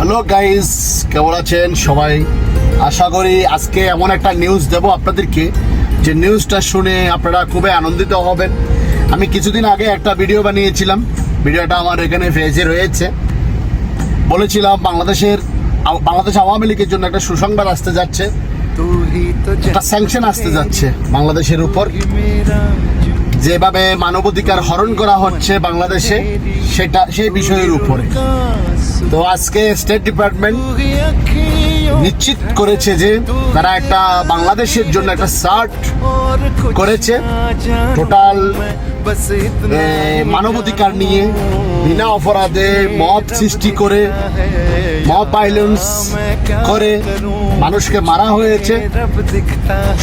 Hello guys, কেমন আছেন সবাই? আশা করি আজকে এমন একটা নিউজ দেব আপনাদেরকে যে নিউজটা শুনে আপনারা খুবই আনন্দিত হবেন। আমি কিছুদিন আগে একটা ভিডিও বানিয়েছিলাম, ভিডিওটা আমার এখানে পেজে রয়েছে। বলেছিলাম বাংলাদেশ আওয়ামী লীগের জন্য একটা সুসংবাদ আসতে যাচ্ছে, একটা স্যাংশন আসতে যাচ্ছে বাংলাদেশের উপর। যেভাবে মানবাধিকার হরণ করা হচ্ছে বাংলাদেশে, সেই বিষয়ের উপরে। তো আজকে স্টেট ডিপার্টমেন্ট নিশ্চিত করেছে যে তারা একটা বাংলাদেশের জন্য একটা চার্ট করেছে, টোটাল মানবাধিকার নিয়ে। বিনা অপরাধে মব সৃষ্টি করে, মব ভায়োলেন্স করে মানুষকে মারা হয়েছে,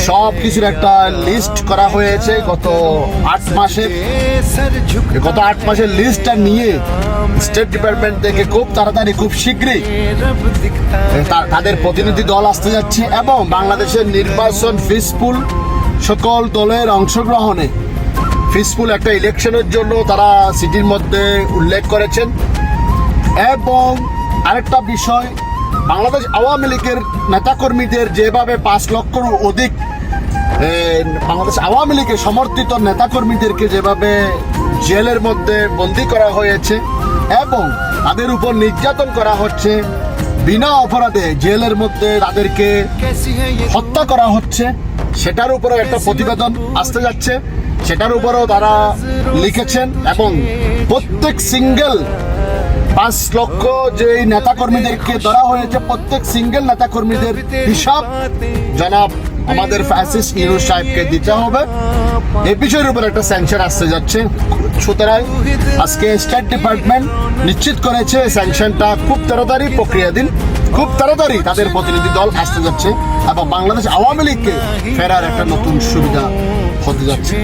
সব কিছুর একটা লিস্ট করা হয়েছে। গত 8 মাসের লিস্টটা নিয়ে স্টেট ডিপার্টমেন্ট থেকে খুব তাড়াতাড়ি, খুব শীঘ্রই তাদের প্রতিনিধি দল আসতে যাচ্ছে এবং বাংলাদেশের নির্বাচন পিসফুল, সকল দলের অংশগ্রহণে পিসফুল একটা ইলেকশনের জন্য তারা সিটির মধ্যে উল্লেখ করেছেন। এবং আরেকটা বিষয়, বাংলাদেশ আওয়ামী লীগের নেতাকর্মীদের যেভাবে 5 লক্ষের অধিক বাংলাদেশ আওয়ামী লীগের সমর্থিত নেতাকর্মীদেরকে যেভাবে জেলের মধ্যে বন্দী করা হয়েছে এবং তাদের উপর নির্যাতন করা হচ্ছে, বিনা অপরাধে জেলের মধ্যে তাদেরকে হত্যা করা হচ্ছে, সেটার উপরে একটা প্রতিবেদন আসতে যাচ্ছে। সেটার উপরেও তারা লিখেছেন এবং প্রত্যেক সিঙ্গেল 5 লক্ষ যে নেতাকর্মীদেরকে ধরা হয়েছে, প্রত্যেক সিঙ্গেল নেতাকর্মীদের হিসাব জনাব আমাদের ফ্যাসিস্ট ইউনূস সাহেবকে দিতে হবে। এই বিষয়ের উপর একটা স্যাংশন আসতে যাচ্ছে। সুতরাং আজকে স্টেট ডিপার্টমেন্ট নিশ্চিত করেছে স্যাংশনটা খুব তাড়াতাড়ি প্রক্রিয়াধীন, খুব তাড়াতাড়ি তাদের প্রতিনিধি দল আসতে যাচ্ছে এবং বাংলাদেশ আওয়ামী লীগকে ফেরার একটা নতুন সুবিধা হতে যাচ্ছে।